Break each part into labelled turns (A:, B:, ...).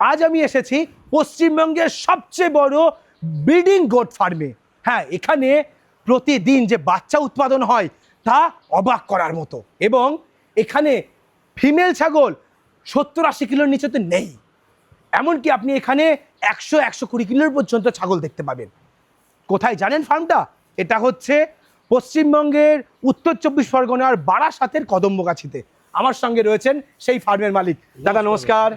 A: আজ আমি এসেছি পশ্চিমবঙ্গের সবচেয়ে বড় ব্রিডিং গোট ফার্মে। হ্যাঁ, এখানে প্রতিদিন যে বাচ্চা উৎপাদন হয় তা অবাক করার মতো, এবং এখানে ফিমেল ছাগল 70-80 কিলোর নিচে তো নেই। এমনকি আপনি এখানে 100-120 কিলোর পর্যন্ত ছাগল দেখতে পাবেন। কোথায় জানেন ফার্মটা? এটা হচ্ছে পশ্চিমবঙ্গের উত্তর 24 পরগনার বারাসাতের কদম্বগাছিতে। আমার সঙ্গে রয়েছেন সেই ফার্মের মালিক। দাদা নমস্কার,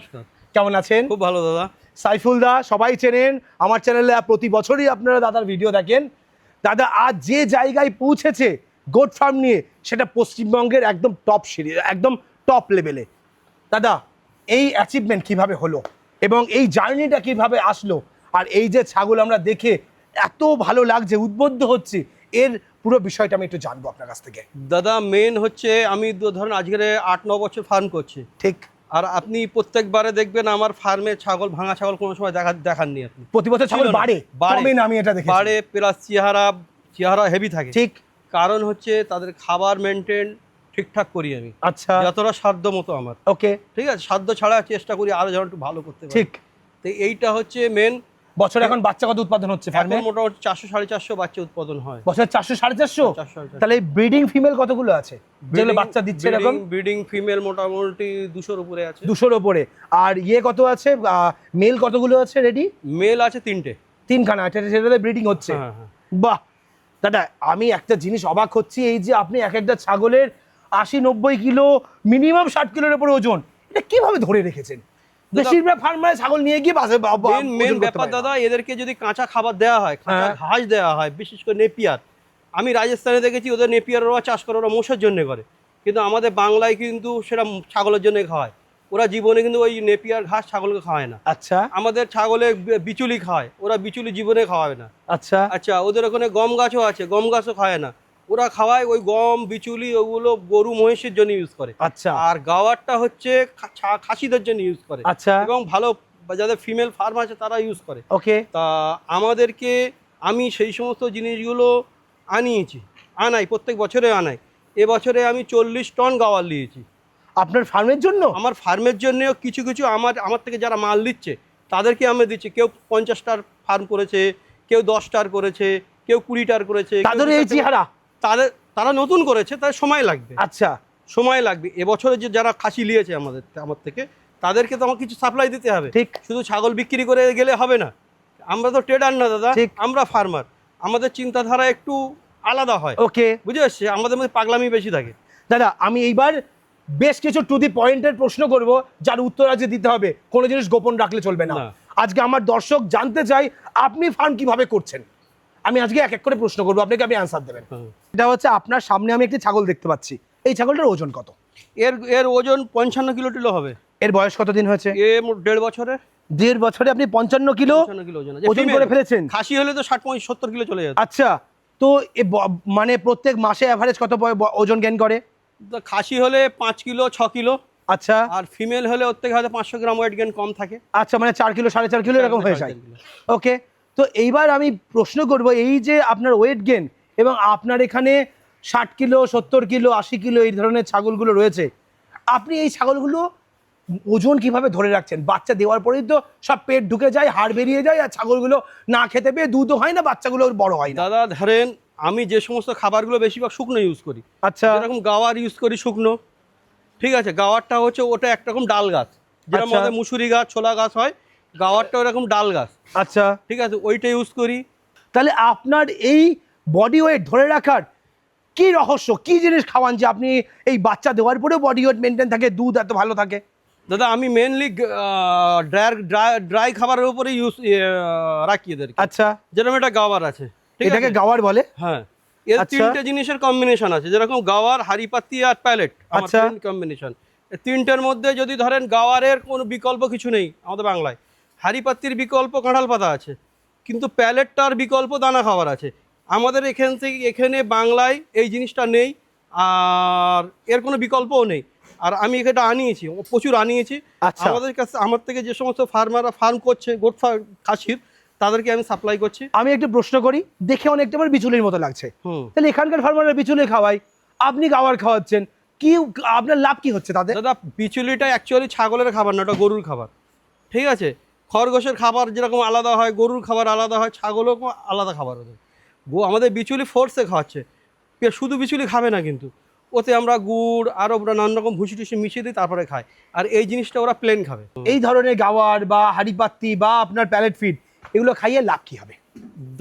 A: কেমন আছেন?
B: খুব ভালো দাদা।
A: সাইফুল দা সবাই চেনেন, আমার চ্যানেলে প্রতি বছরই আপনারা দাদার ভিডিও দেখেন। দাদা আজ যে জায়গায় পৌঁছেছে গোট ফার্ম নিয়ে, সেটা পশ্চিমবঙ্গের একদম টপ সিরিজ, একদম টপ লেভেলে। দাদা এই অ্যাচিভমেন্ট কিভাবে হলো এবং এই জার্নিটা কিভাবে আসলো, আর এই যে ছাগল আমরা দেখে এত ভালো লাগছে, উদ্বুদ্ধ হচ্ছে, এর পুরো বিষয়টা আমি একটু জানবো আপনার কাছ থেকে।
B: দাদা মেন হচ্ছে আমি ধরুন আজকের 8-9 বছর ফার্ম করছি,
A: ঠিক।
B: আর আপনি প্রত্যেকবারে দেখবেন আমার ফার্মে ছাগল, ভাঙা ছাগল কোনো সময় দেখাননি আপনি।
A: প্রতি বছর ছাগল বাড়ে, কমে না, আমি এটা দেখেছি।
B: বাড়ে, প্লাস চেহারা হেভি থাকে।
A: ঠিক।
B: কারণ হচ্ছে তাদের খাবার মেনটেন ঠিকঠাক করি আমি।
A: আচ্ছা,
B: যতটা সাধ্য মতো আমার।
A: ওকে,
B: ঠিক আছে, সাধ্য ছাড়া চেষ্টা করি আরো যেন একটু ভালো করতে পারি।
A: ঠিক।
B: তো এইটা হচ্ছে মেন।
A: বছরে এখন বাচ্চা কত উৎপাদন হচ্ছে ফার্মে?
B: মোটামুটি 400-450 বাচ্চা উৎপাদন হয়
A: বছরে 400-450। তাহলে তাহলে ব্রিডিং ফিমেল কতগুলো আছে যেগুলো বাচ্চা দিচ্ছে এরকম?
B: ব্রিডিং ফিমেল মোটামুটি 200-র উপরে আছে।
A: 200-র উপরে। আর কত আছে, মেল কতগুলো আছে রেডি?
B: মেল আছে 3টে।
A: 3খানা, সেটাতে ব্রিডিং হচ্ছে।
B: হ্যাঁ, হ্যাঁ।
A: বাহ দাদা, আমি একটা জিনিস অবাক হচ্ছি, এই যে আপনি এক একটা ছাগলের 80-90 কিলো, মিনিমাম 60 কিলোর উপরে ওজন, এটা কিভাবে ধরে রেখেছেন? বেশিরভাগ ফার্মারে ছাগল নিয়ে গিয়ে বাসে
B: মেন ব্যাপার দাদা, এদেরকে যদি কাঁচা খাবার দেওয়া হয়, কাঁচা ঘাস দেওয়া হয়, বিশেষ করে নেপিয়ার। আমি রাজস্থানে দেখেছি ওদের নেপিয়ার ওরা চাষ করে, ওরা মোষের জন্য করে, কিন্তু আমাদের বাংলায় কিন্তু সেটা ছাগলের জন্য খাওয়ায়। ওরা জীবনে কিন্তু ওই নেপিয়ার ঘাস ছাগলকে খাওয়ায় না।
A: আচ্ছা।
B: আমাদের ছাগলে বিচুলি খাওয়ায়, ওরা বিচুলি জীবনে খাওয়াবে না।
A: আচ্ছা
B: আচ্ছা, ওদের ওখানে গম গাছও আছে, গম গাছও খাওয়ায় না। ওরা খাওয়ায় ওই গম, বিচুলি, ওগুলো গরু মহিষের জন্য ইউজ করে।
A: আচ্ছা।
B: আর গাওয়ারটা হচ্ছে খাসিদের জন্য ইউজ করে।
A: আচ্ছা।
B: এবং ভালো যাদের ফিমেল ফার্ম আছে তারা ইউজ করে।
A: ওকে।
B: তা আমাদেরকে, আমি সেই সমস্ত জিনিসগুলো আনাই প্রত্যেক বছরে আনাই। এবছরে আমি 40 টন গাওয়ার নিয়েছি।
A: আপনার ফার্মের জন্য?
B: আমার ফার্মের জন্যও কিছু কিছু আমার থেকে যারা মাল দিচ্ছে তাদেরকে আমি দিচ্ছি। কেউ 50টার ফার্ম করেছে, কেউ 10টার করেছে, কেউ 20টার করেছে।
A: তাদের এই চেহারা,
B: তারা নতুন করেছে, তাদের সময় লাগবে।
A: আচ্ছা,
B: সময় লাগবে। এবছরে যে যারা খাসি নিয়েছে আমার থেকে, তাদেরকে তো আমার কিছু সাপ্লাই দিতে হবে।
A: ঠিক।
B: শুধু ছাগল বিক্রি করে গেলে হবে না। আমরা তো ট্রেডার না দাদা, আমরা ফার্মার। আমাদের চিন্তাধারা একটু আলাদা হয়।
A: ওকে,
B: বুঝে আসছে? আমাদের মধ্যে পাগলামি বেশি থাকে।
A: দাদা আমি এইবার বেশ কিছু টু দি পয়েন্টের প্রশ্ন করব, যার উত্তর আজকে দিতে হবে, কোনো জিনিস গোপন রাখলে চলবে না। আজকে আমার দর্শক জানতে চাই আপনি ফার্ম কিভাবে করছেন। আমি আজকে এক এক করে প্রশ্ন করবো, আপনাকে আপনি অ্যান্সার দেবেন। এটা হচ্ছে আপনার সামনে আমি একটি ছাগল দেখতে পাচ্ছি, এই ছাগলটার ওজন কত?
B: এর ওজন 55 কিলো টিলো হবে।
A: এর বয়স কতদিন হয়েছে?
B: 1.5 বছরে।
A: 1.5 বছরে আপনি 55 কিলো ওজন করে ফেলেছেন?
B: খাসি হলে তো 60-70 কিলো চলে যেত।
A: আচ্ছা, তো মানে প্রত্যেক মাসে অ্যাভারেজ কত ওজন গেইন করে?
B: খাসি হলে 5 কিলো 6 কিলো।
A: আচ্ছা।
B: আর ফিমেল হলে ওর থেকে হয়তো 500 গ্রাম ওয়েট গেইন কম থাকে।
A: আচ্ছা, মানে 4 কিলো 4.5 কিলো এরকম হয়ে যায়। ওকে, তো এইবার আমি প্রশ্ন করব, এই যে আপনার ওয়েট গেইন এবং আপনার এখানে 60 কিলো 70 কিলো 80 কিলো এই ধরনের ছাগলগুলো রয়েছে, আপনি এই ছাগলগুলো ওজন কিভাবে ধরে রাখছেন? বাচ্চা দেওয়ার পরেই তো সব পেট ঢুকে যায়, হাড় বেরিয়ে যায়, আর ছাগলগুলো না খেতে পেয়ে দুধও হয় না, বাচ্চাগুলো বড় হয় না।
B: দাদা ধরেন আমি যে সমস্ত খাবারগুলো বেশিরভাগ শুকনো ইউজ করি।
A: আচ্ছা।
B: যেরকম গাওয়ার ইউজ করি শুকনো, ঠিক আছে। গাওয়ারটা হচ্ছে ওটা একরকম ডাল গাছ, যেরকম আমাদের মুসুরি গাছ, ছোলা গাছ হয়, গাওয়ারটা ওরকম ডাল গাছ।
A: আচ্ছা,
B: ঠিক আছে, ওইটা ইউজ করি।
A: তাহলে আপনার এই বডি ওয়েট ধরে রাখার কি রহস্য, কি জিনিস খাওয়ান যে আপনি এই বাচ্চা দেওয়ার পরেও বডি ওয়েট মেনটেন থাকে, দুধ এত ভালো থাকে?
B: দাদা আমি মেনলি ড্রাই খাবারের উপরে রাখি এদের।
A: আচ্ছা।
B: যেরকম একটা গাওয়ার আছে,
A: এটাকে গাওয়ার বলে?
B: হ্যাঁ। এর 3টে জিনিসের কম্বিনেশন আছে, যেরকম গাওয়ার, হাড়িপাতি আর প্যালেট।
A: আচ্ছা।
B: কম্বিনেশন এই 3টের মধ্যে যদি ধরেন গাওয়ারের কোনো বিকল্প কিছু নেই আমাদের বাংলায়, হাড়িপাতির বিকল্প কাঁঠাল পাতা আছে, কিন্তু প্যালেটটার বিকল্প দানা খাবার আছে। আমাদের এখানে বাংলায় এই জিনিসটা নেই, আর এর কোনো বিকল্পও নেই। আর আমি এটা আনিয়েছি, প্রচুর আনিয়েছি। আমাদের কাছে, আমার থেকে যে সমস্ত ফার্মাররা ফার্ম করছে গোট খাসির, তাদেরকে আমি সাপ্লাই করছি।
A: আমি একটু প্রশ্ন করি, দেখে অনেকটা আমার বিচুলির মতো লাগছে, তাহলে এখানকার ফার্মাররা বিচুলি খাওয়াই, আপনি গাওয়ার খাওয়াচ্ছেন, কি আপনার লাভ কি হচ্ছে তাদের?
B: দাদা বিচুলিটা অ্যাকচুয়ালি ছাগলের খাবার না, ওটা গরুর খাবার। ঠিক আছে, খরগোশের খাবার যেরকম আলাদা হয়, গরুর খাবার আলাদা হয়, ছাগলও আলাদা খাবার ওদের। আমাদের বিচুলি ফোর্সে খাওয়াচ্ছে, শুধু বিচুলি খাবে না কিন্তু, ওতে আমরা গুড় আরও নানান রকম ভুসি টুসি মিশিয়ে দিই, তারপরে খাই। আর এই জিনিসটা ওরা প্লেন খাবে।
A: এই ধরনের গাওয়ার বা হাড়িপাত্তি বা আপনার প্যালেট ফিড এগুলো খাইয়ে লাভ কি হবে?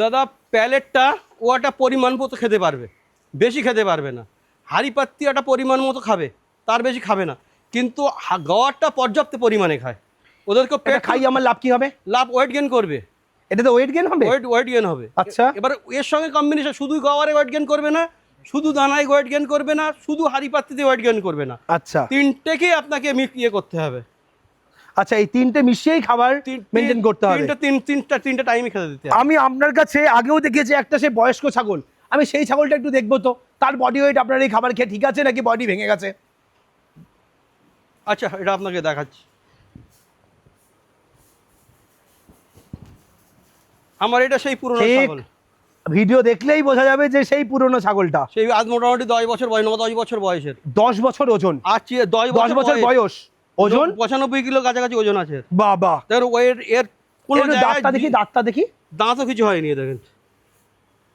B: দাদা প্যালেটটা ও একটা পরিমাণ মতো খেতে পারবে, বেশি খেতে পারবে না। হাঁড়িপাত্তি একটা পরিমাণ মতো খাবে, তার বেশি খাবে না। কিন্তু গাওয়ারটা পর্যাপ্ত পরিমাণে খায়, ওদেরকে
A: এটা খাই আমার লাভ কি হবে?
B: লাভ ওয়েট গেইন করবে।
A: এটা তো ওয়েট গেইন হবে?
B: ওয়েট গেইন হবে।
A: আচ্ছা,
B: এবার এর সঙ্গে কম্বিনেশন, শুধু গাওয়ারে ওয়েট গেইন করবে না, শুধু দানায় ওয়েট গেইন করবে না, শুধু হাঁড়িপাত্তিতে ওয়েট গেইন করবে না।
A: আচ্ছা,
B: তিনটেকেই আপনাকে ইয়ে করতে হবে।
A: আচ্ছা, এই তিনটে মিশিয়েই খাবার মেনটেন করতে হবে।
B: তিনটা টাইমই খেতে দিতে হবে।
A: আমি আপনার কাছে আগেও দেখেছি একটা সে বয়স্ক ছাগল, আমি সেই ছাগলটা একটু দেখবো তো, তার বডি ওয়েট আপনার এই খাবার খেয়ে ঠিক আছে নাকি বডি ভেঙে গেছে?
B: আচ্ছা, এটা আপনাকে দেখাচ্ছি। আমার এটা সেই পুরনো ছাগল,
A: ভিডিও দেখলেই বোঝা যাবে যে সেই পুরনো ছাগলটা।
B: সেই আজ মোটামুটি 10 বছর বয়স, 10 বছর বয়সের।
A: 10 বছর ওজন?
B: আর
A: 10 বছর বয়স, ওজন
B: 95 কিলো কাছাকাছি ওজন আছে।
A: বাবা,
B: এর কোনো
A: দাঁতটা দেখি, দাঁতটা দেখি।
B: দাঁতও কিছু হয়নি, দেখেন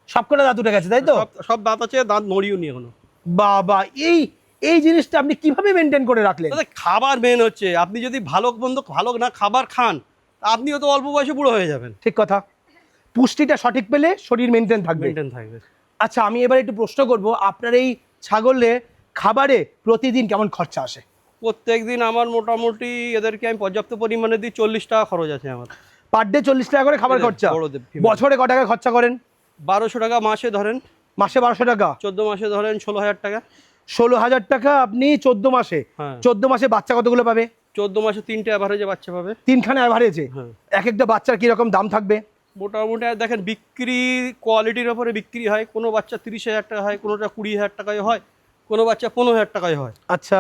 A: সবকটা দাঁত উঠে গেছে তাই তো?
B: সব দাঁত আছে, দাঁত নড়িও নি এখনো।
A: বাবা, এই এই জিনিসটা আপনি কিভাবে মেনটেন করে রাখলেন?
B: খাবার মেন হচ্ছে, আপনি যদি ভালো না খাবার খান, আপনিও তো অল্প বয়সে বুড়ো হয়ে যাবেন।
A: ঠিক কথা, পুষ্টিটা সঠিক পেলে শরীর মেনটেন থাকবে। আচ্ছা, আমি এবার একটু প্রশ্ন করব, আপনার এই ছাগলে খাবারে প্রতিদিন কেমন খরচা আসে?
B: প্রত্যেক দিন আমার মোটামুটি এদেরকে আমি পর্যাপ্ত পরিমাণে দিই, 40 টাকা খরচ আছে আমার।
A: পার ডে 40 টাকা করে খাবার খরচা? বছরে ক টাকা খরচা করেন?
B: 1200 টাকা মাসে ধরেন।
A: মাসে 1200 টাকা?
B: 14 মাসে ধরেন 16,000 টাকা।
A: 16,000 টাকা আপনি 14 মাসে? 14 মাসে বাচ্চা কতগুলো পাবে?
B: 14 মাসে 3টে অ্যাভারেজে বাচ্চা পাবে।
A: 3খানে অ্যাভারেজে? এক একটা বাচ্চার কিরকম দাম থাকবে?
B: মোটামুটি দেখেন, বিক্রি কোয়ালিটির ওপরে বিক্রি হয়। কোনো বাচ্চা 30,000 টাকা হয়, কোনোটা 20,000 টাকায় হয়, কোনো বাচ্চা 15,000 টাকায় হয়।
A: আচ্ছা,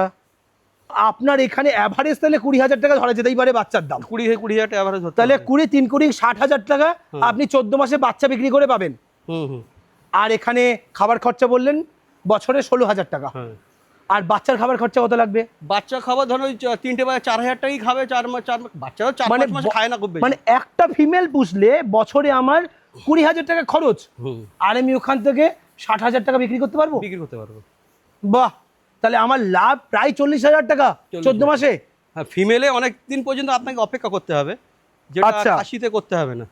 A: আপনার এখানে অ্যাভারেজ তাহলে 20,000 টাকা ধরা যেতেই পারে বাচ্চার দাম?
B: 20,000 টাকা অ্যাভারেজ হচ্ছে।
A: তাহলে 20 3 20 60,000 টাকা আপনি 14 মাসে বাচ্চা বিক্রি করে পাবেন। আর এখানে খাবার খরচা বললেন বছরে 16,000 টাকা। আর বাচ্চার খাবার খরচা কত লাগবে?
B: বাচ্চা খাবার ধরো 3টে বাচ্চা 4,000 টাকাই খাবে। 4 মাস বাচ্চারা 4 মাস খায় না খুব বেশি।
A: মানে একটা ফিমেল পুষলে বছরে আমার 20,000 টাকা খরচ, আর আমি ওখান থেকে 60,000 টাকা বিক্রি করতে পারবো? বাহ, তাহলে আমার লাভ প্রায় 40,000 টাকা 14 মাসে।
B: হ্যাঁ, ফিমেলে অনেক দিন পর্যন্ত আপনাকে অপেক্ষা করতে হবে, যেটা খাসিতে করতে হবে না।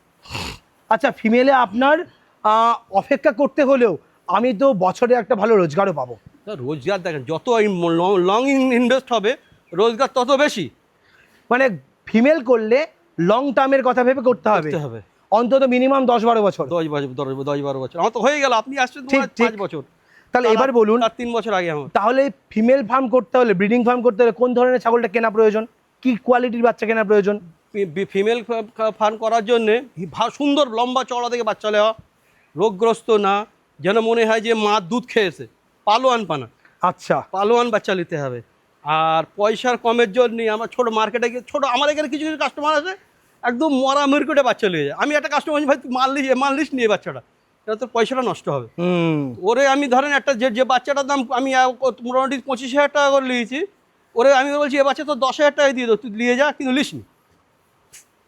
A: আচ্ছা, ফিমেলে আপনার অপেক্ষা করতে হলেও আমি তো বছরে একটা ভালো রোজগারও পাবো।
B: রোজগার দেখেন, যত লং ইনভেস্ট হবে রোজগার তত বেশি।
A: মানে ফিমেল করলে লং টার্মের কথা ভেবে করতে হবে, অন্তত মিনিমাম 10-12 বছর।
B: 10-12 বছর আমার তো হয়ে গেল। আপনি আসছেন 5 বছর,
A: তাহলে এবার বলুন,
B: 3 বছর আগে আমার।
A: তাহলে ফিমেল ফার্ম করতে হলে, ব্রিডিং ফার্ম করতে হলে কোন ধরনের ছাগলটা কেনা প্রয়োজন? কি কোয়ালিটির বাচ্চা কেনা প্রয়োজন?
B: ফিমেল ফার্ম করার জন্যে সুন্দর লম্বা চওড়া থেকে বাচ্চা নেওয়া, রোগগ্রস্ত না, যেন মনে হয় যে মা দুধ খেয়েছে, পালোয়ান পানা।
A: আচ্ছা,
B: পালোয়ান বাচ্চা নিতে হবে। আর পয়সার কমের জন্যই আমার ছোট মার্কেটে গিয়ে, ছোট আমার এখানে কিছু কিছু কাস্টমার আছে একদম মরা মার্কেটে বাচ্চা নিয়ে যায়। আমি একটা কাস্টমার, ভাই মাল লিস্ট নিয়ে বাচ্চাটা, এটা তো পয়সাটা নষ্ট হবে। ওরে আমি ধরেন একটা যে বাচ্চাটার দাম আমি মোটামুটি 25,000 টাকা করে নিয়েছি, ওরে আমি বলছি এ বাচ্চা তো 10,000 টাকায় দিয়ে দাও, তুই নিয়ে যা, কিন্তু লিস্ট নি।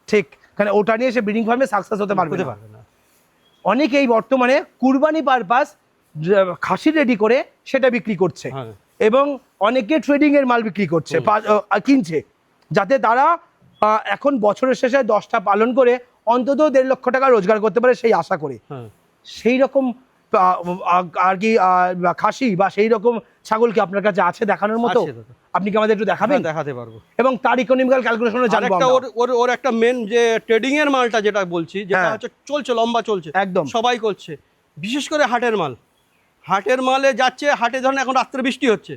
A: ঠিক, কারণ ওটা নিয়ে সে ব্রিডিং ফার্মে সাকসেস হতে পারবে না। অনেকেই বর্তমানে কুরবানি পারপাস খাসি রেডি করে সেটা বিক্রি করছে, এবং অনেকে ট্রেডিং এর মাল বিক্রি করছে, কিনছে, যাতে তারা এখন বছরের শেষে 10টা পালন করে অন্তত 1.5 লক্ষ টাকা রোজগার করতে পারে সেই আশা করে। সেই রকম আর কি খাসি বা সেই রকম ছাগল কি আপনার কাছে আছে দেখানোর মতো? আপনি কি আমাদের একটু দেখাবেন?
B: দেখাতে পারবো,
A: এবং তার ইকোনমিক্যাল ক্যালকুলেশনে জানবো আমরা।
B: ওর একটা মেন যে ট্রেডিং এর মালটা যেটা বলছি, যেটা হচ্ছে চলছে, লম্বা চলছে, একদম সবাই করছে, বিশেষ করে হাটের মাল। হাটের মালে যাচ্ছে, হাটে ধরেন এখন রাত্রে বৃষ্টি হচ্ছে,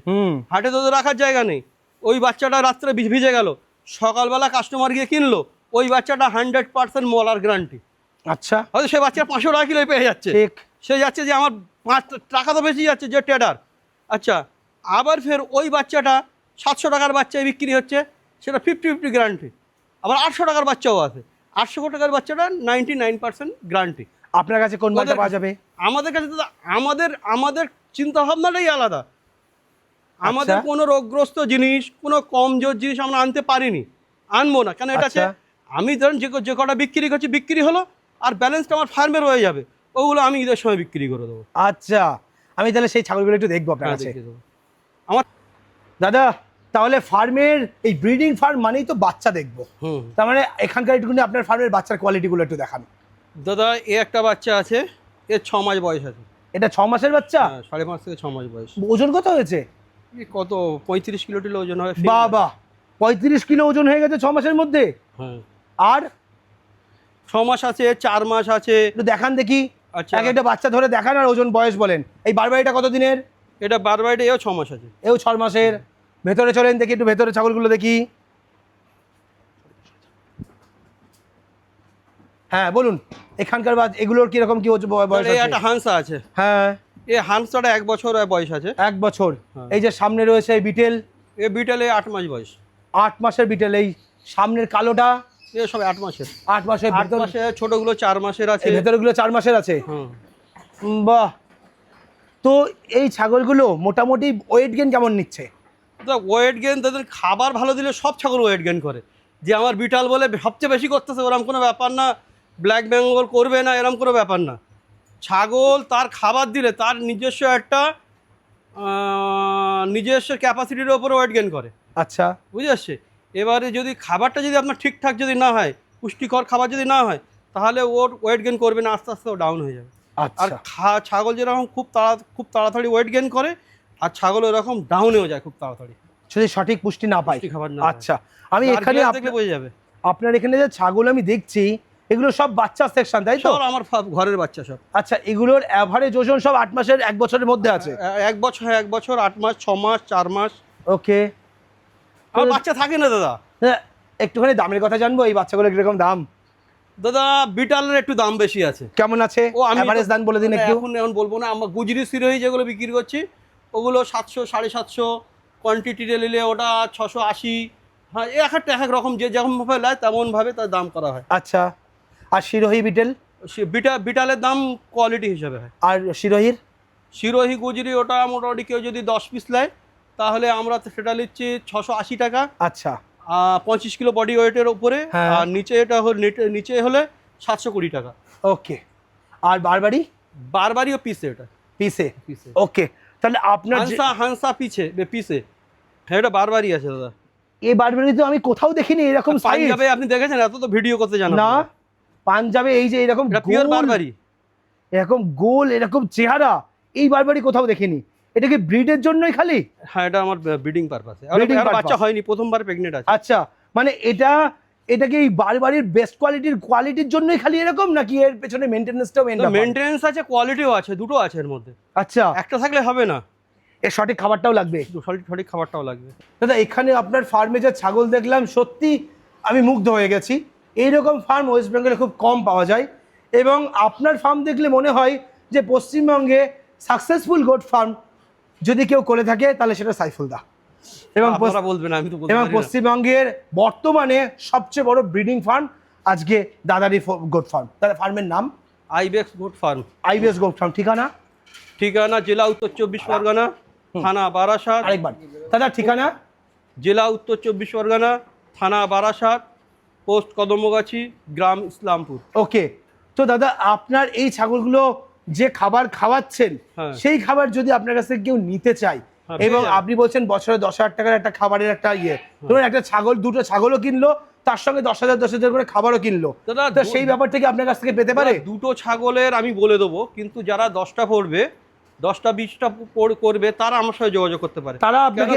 B: হাটে তো রাখার জায়গা নেই, ওই বাচ্চাটা রাত্রে ভিজে গেল, সকালবেলা কাস্টমার গিয়ে কিনলো, ওই বাচ্চাটা 100% মলার গ্যারান্টি। আচ্ছা, হয়তো সে বাচ্চা 500 টাকা কিলো পেয়ে যাচ্ছে, সে যাচ্ছে যে আমার 5 টাকা তো বেশি যাচ্ছে যে ট্রেডার। আচ্ছা, আবার ফের ওই বাচ্চাটা 700 টাকার বাচ্চায় বিক্রি হচ্ছে, সেটা 50-50 গ্যারান্টি। আবার 800 টাকার বাচ্চাও আছে, 800 টাকার বাচ্চাটা 99% গ্যারান্টি।
A: আপনার কাছে কোন মালটা পাওয়া যাবে?
B: আমাদের কাছে তো আমাদের চিন্তা ভাবনাটাই আলাদা। আমাদের কোনো রোগগ্রস্ত জিনিস, কোনো কমজোর জিনিস আমরা আনতে পারিনি, আনবো না, কেন এটা হচ্ছে আমি ধরেন যে কটা বিক্রি করছি বিক্রি হলো, আর ব্যালেন্সটা আমার ফার্মে রয়ে যাবে, ওগুলো আমি ঈদের সময় বিক্রি করে দেবো।
A: আচ্ছা, আমি তাহলে সেই ছাগলগুলো একটু দেখবো আপনার
B: হ্যাঁ,
A: কাছে।
B: দেখিয়ে দেবো। আমার
A: দাদা তাহলে ফার্মের এই ব্রিডিং ফার্ম মানেই তো বাচ্চা দেখবো,
B: হুম
A: তার মানে এখানকার একটুখানি আপনার ফার্মের বাচ্চার কোয়ালিটিগুলো একটু দেখান।
B: দাদা, একটা বাচ্চা আছে, এর 6 মাস বয়স আছে।
A: এটা 6 মাসের বাচ্চা?
B: হ্যাঁ, 5.5 থেকে 6 মাস বয়স।
A: ওজন কত হয়েছে?
B: কত 35 কিলো টিলো ওজন হবে।
A: বাবা, 35 কিলো ওজন হয়ে গেছে 6 মাসের মধ্যে।
B: হ্যাঁ,
A: আর
B: 6 মাস আছে, 4 মাস আছে।
A: একটু দেখান দেখি,
B: আচ্ছা,
A: এক একটা বাচ্চা ধরে দেখান আর ওজন বয়স বলেন। এই বারবারিটা কত দিনের?
B: এটা বারবাইটে এও 6 মাস আছে।
A: এও 6 মাসের। ভেতরে চলেন দেখি, একটু ভেতরে ছাগলগুলো দেখি। হ্যাঁ বলুন, এখানকার এগুলোর কিরকম কি বয়স
B: এই
A: আছে?
B: একটা হাঁসা আছে,
A: হ্যাঁ,
B: এই হাঁসটা 1 বছর বয়স আছে।
A: 1 বছর।
B: হ্যাঁ।
A: এই যে সামনে রয়েছে এই বিটেল,
B: এ বিটেলে 8 মাস বয়স।
A: 8 মাসের বিটেল। এই সামনের কালোটা
B: এ সব 8 মাসের।
A: 8 মাসের।
B: 8 মাসে, ছোটগুলো 4 মাসের আছে।
A: এই ভেতরগুলো 4 মাসের আছে।
B: হুম।
A: বাহ, তো এই ছাগলগুলো মোটামুটি ওয়েট গেইন কেমন নিচ্ছে?
B: তো ওয়েট গেইন, তাদের খাবার ভালো দিলে সব ছাগল ওয়েট গেইন করে। যে আমার বিটাল বলে সবচেয়ে বেশি করতেছে, ওরকম কোনো ব্যাপার না। ব্ল্যাক বেঙ্গল করবে না, এরকম কোনো ব্যাপার না। ছাগল তার খাবার দিলে তার নিজস্ব একটা নিজস্ব ক্যাপাসিটির ওপরে ওয়েট গেইন করে।
A: আচ্ছা,
B: বুঝে আসছে? এবারে যদি খাবারটা যদি আপনার ঠিকঠাক যদি না হয়, পুষ্টিকর খাবার যদি না হয়, তাহলে ওর ওয়েট গেইন করবে না, আস্তে আস্তে ও ডাউন হয়ে যাবে। আর
A: আচ্ছা।
B: ছাগল যেরকম খুব তাড়াতাড়ি ওয়েট গেইন করে, আর ছাগল এরকম ডাউনেও যায় খুব তাড়াতাড়ি,
A: যদি সঠিক পুষ্টি না পাই।
B: পুষ্টি খাবার না।
A: আচ্ছা, আমি এখানে
B: দেখলে বোঝা যাবে।
A: আপনার এখানে যে ছাগল আমি দেখছি, এগুলো সব বাচ্চা সেকশন, তাই তো?
B: সব আমার ঘরের বাচ্চা সব।
A: আচ্ছা, এগুলোর অ্যাভারেজ ওজন সব 8 মাসের 1 বছরের মধ্যে আছে?
B: 1 বছর, 1 বছর, 8 মাস, 6 মাস, 4 মাস।
A: ওকে।
B: আমার বাচ্চা থাকে না দাদা।
A: একটুখানি দামের কথা জানবো, এই বাচ্চাগুলো কিরকম দাম?
B: দাদা, বিটালের একটু দাম বেশি আছে।
A: কেমন আছে?
B: ও আমি
A: অ্যাভারেজ দাম বলে দিন একটু।
B: এখন বলবো না। আমরা গুজরি সিরোহি যেগুলো বিক্রি করছি, ওগুলো 700, 750। কোয়ান্টিটিতে নিলে ওটা 680। হ্যাঁ, এক একটা এক এক রকম, যে যেমনভাবে নেয় তেমনভাবে তার দাম করা হয়।
A: আচ্ছা, আর শিরোহী বিটেল?
B: বিটালের দাম কোয়ালিটি হিসাবে হয়।
A: আর শিরোহীর?
B: সিরোহি গুজরি ওটা মোটামুটি কেউ যদি 10 পিস নেয়, তাহলে আমরা সেটা নিচ্ছি 680 টাকা।
A: আচ্ছা।
B: 25 কিলো বডি ওয়েটের উপরে।
A: হ্যাঁ।
B: আর নিচে এটা নিচে হলে 720 টাকা।
A: ওকে। আর বারবারি?
B: বারবারিও পিসে, এটা
A: পিসে?
B: পিসে।
A: ওকে, তাহলে আপনার
B: হাঁসা পিসে। হ্যাঁ, এটা বারবারি আছে দাদা।
A: এই বারবারি তো আমি কোথাও দেখিনি এরকম সাইজ।
B: পাঞ্জাবে আপনি দেখেছেন? এত তো ভিডিও করতে জানা
A: না, পাঞ্জাবে এই যে এরকম
B: পিওর বারবারি,
A: এরকম গোল, এরকম চেহারা, এই বারবারি কোথাও দেখিনি। এটা কি ব্রিডের জন্যই খালি?
B: হ্যাঁ, এটা আমার ব্রিডিং পারপাসে।
A: Breeding
B: আর বাচ্চা
A: purpose।
B: হয়নি, প্রথমবার প্রেগনেন্ট আছে।
A: আচ্ছা, মানে এটা কি এই বারবারির বেস্ট কোয়ালিটির জন্যই খালি এরকম, নাকি এর পেছনে মেইনটেনেন্সটাও মেইন?
B: মেইনটেনেন্স আছে, কোয়ালিটিও আছে, দুটো আছে এর মধ্যে।
A: আচ্ছা,
B: একটা থাকলে হবে না,
A: এর সঠিক খাবারটাও লাগবে।
B: সঠিক খাবারটাও লাগবে।
A: দাদা, এখানে আপনার ফার্মে যে ছাগল দেখলাম, সত্যি আমি মুগ্ধ হয়ে গেছি। এইরকম ফার্ম ওয়েস্ট বেঙ্গলে খুব কম পাওয়া যায়, এবং আপনার ফার্ম দেখলে মনে হয় যে পশ্চিমবঙ্গে সাকসেসফুল গোট ফার্ম যদি কেউ করে থাকে, তাহলে সেটা সাইফুল দা। এবং
B: আপনারা বলবেন, আমি তো বলতে
A: এবং
B: পারি না।
A: পশ্চিমবঙ্গের বর্তমানে সবচেয়ে বড় ব্রিডিং ফার্ম আজকে দাদারি গোট ফার্ম। তাহলে ফার্মের নাম?
B: Ibex goat farm.
A: IBS goat farm.
B: ঠিকানা জেলা উত্তর 24 পরগনা, থানা বারাসাত।
A: আরেকবার দাদা, ঠিকানা?
B: জেলা উত্তর 24 পরগনা, থানা বারাসাত, পোস্ট কদমগাছি, গ্রাম ইসলামপুর।
A: ওকে। তো দাদা, আপনার এই ছাগলগুলো যে খাবার খাওয়াচ্ছেন,
B: হ্যাঁ।
A: সেই খাবার যদি আপনার কাছ থেকে কেউ নিতে চায়,
B: হ্যাঁ,
A: এবং
B: পেয়ে যাবে।
A: আপনি বলছেন বছরে 10,000 টাকার একটা খাবারের একটা ধরুন একটা ছাগল, দুটো ছাগলও কিনলো, তার সঙ্গে 10,000 করে খাবারও কিনলো,
B: দাদা,
A: তো সেই ব্যাপার থেকে আপনার কাছ থেকে পেতে পারে?
B: দুটো ছাগলের আমি বলে দেবো, কিন্তু যারা 10টা পড়বে, 10টা 20টা করবে, তারা আমার সাথে যোগাযোগ করতে পারে।
A: তারা আপনাকে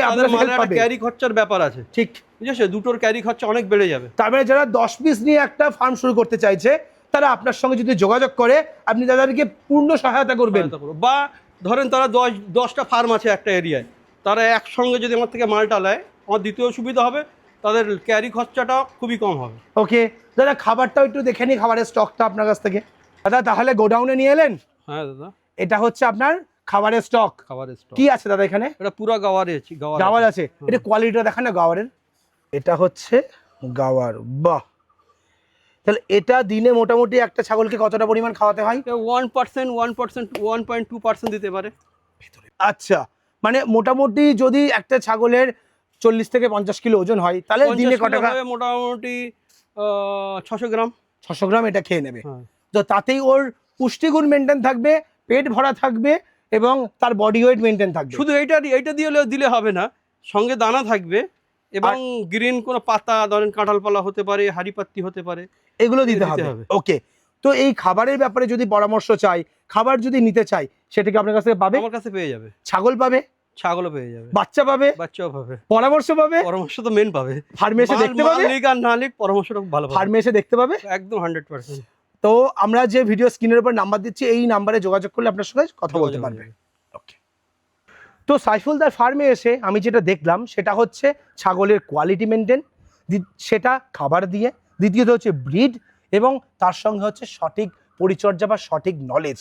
B: ক্যারি খরচার ব্যাপার আছে,
A: ঠিক
B: বুঝেছে? দুটোর ক্যারি খরচা অনেক বেড়ে যাবে।
A: তার মানে যারা 10 পিস নিয়ে একটা ফার্ম শুরু করতে চাইছে, তারা আপনার সঙ্গে যদি যোগাযোগ করে, আপনি তাদেরকে পূর্ণ সহায়তা করবেন।
B: বা ধরেন তারা 10টা ফার্ম আছে একটা এরিয়ায়, তারা একসঙ্গে যদি আমার থেকে মালটা নেয়, আমার দ্বিতীয় সুবিধা হবে, তাদের ক্যারি খরচাটা খুবই কম হবে।
A: ওকে দাদা, খাবারটাও একটু দেখে নিই, খাবারের স্টকটা আপনার কাছ থেকে। দাদা, তাহলে গোডাউনে নিয়ে এলেন?
B: হ্যাঁ দাদা,
A: এটা হচ্ছে আপনার খাবারের স্টক।
B: খাবারের স্টক
A: কি আছে দাদা এখানে?
B: এটা পুরো গাওয়ারে আছে।
A: গাওয়ার আছে? এটা কোয়ালিটিটা দেখান না গাওয়ারের। এটা হচ্ছে গাওয়ার। বাহ, তাহলে এটা দিনে মোটামুটি একটা ছাগলকে কতটা পরিমাণ খাওয়াতে হয়?
B: 1%, 1.2% দিতে পারে।
A: আচ্ছা, মানে মোটামুটি যদি একটা ছাগলের 40 থেকে 50 কিলো ওজন হয়, তাহলে দিনে ক টাকা?
B: মোটামুটি 600 গ্রাম।
A: 600 গ্রাম এটা খেয়ে নেবে।
B: হ্যাঁ।
A: তো তাতেই ওর পুষ্টিগুণ মেনটেন থাকবে, পেট ভরা থাকবে এবং তার বডি ওয়েট মেনটেন থাকবে।
B: শুধু এইটা দিলে হবে না, সঙ্গে দানা থাকবে এবং গ্রিন কোনো পাতা, ধরেন কাঁঠালপালা হতে পারে, হাড়িপাত্তি হতে পারে,
A: এগুলো দিতে হবে। ওকে, তো এই খাবারের ব্যাপারে যদি পরামর্শ চাই, খাবার যদি নিতে চাই, সেটা কি আপনার কাছে পাবে?
B: আমার কাছে পেয়ে যাবে।
A: ছাগল পাবে,
B: ছাগলও পেয়ে যাবে,
A: বাচ্চা পাবে,
B: বাচ্চাও পাবে,
A: পরামর্শ পাবে,
B: পরামর্শ তো মেন পাবে।
A: ফার্মে এসে দেখতে পাবে,
B: লিগ আর না লিগ পরামর্শটা খুব ভালো পাবে,
A: ফার্মে এসে দেখতে পাবে
B: একদম 100%।
A: তো আমরা যে ভিডিও স্ক্রিনের উপর নাম্বার দিচ্ছি, এই নাম্বারে যোগাযোগ করলে আপনার সঙ্গে কথা বলতে পারবে। ওকে, তো সাইফুলদার ফার্মে এসে আমি যেটা দেখলাম সেটা হচ্ছে ছাগলের কোয়ালিটি মেনটেন, সেটা খাবার দিয়ে, দ্বিতীয়ত হচ্ছে ব্রিড এবং তার সঙ্গে হচ্ছে সঠিক পরিচর্যা বা সঠিক নলেজ।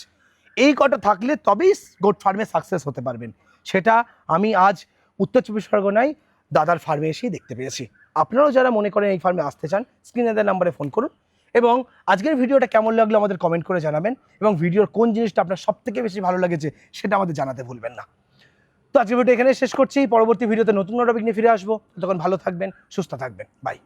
A: এই কটা থাকলে তবেই গোট ফার্মে সাকসেস হতে পারবেন। সেটা আমি আজ উত্তর চব্বিশ পরগনায় দাদার ফার্মে এসেই দেখতে পেয়েছি। আপনারাও যারা মনে করেন এই ফার্মে আসতে চান, স্ক্রিনে দেওয়া নাম্বারে ফোন করুন এবং আজকের ভিডিওটা কেমন লাগলো আমাদের কমেন্ট করে জানাবেন এবং ভিডিওর কোন জিনিসটা আপনার সবথেকে বেশি ভালো লেগেছে সেটা আমাদের জানাতে ভুলবেন না। তো আজকের ভিডিও এখানে শেষ করছি, পরবর্তী ভিডিওতে নতুন টপিক নিয়ে ফিরে আসবো। তখন ভালো থাকবেন, সুস্থ থাকবেন, বাই।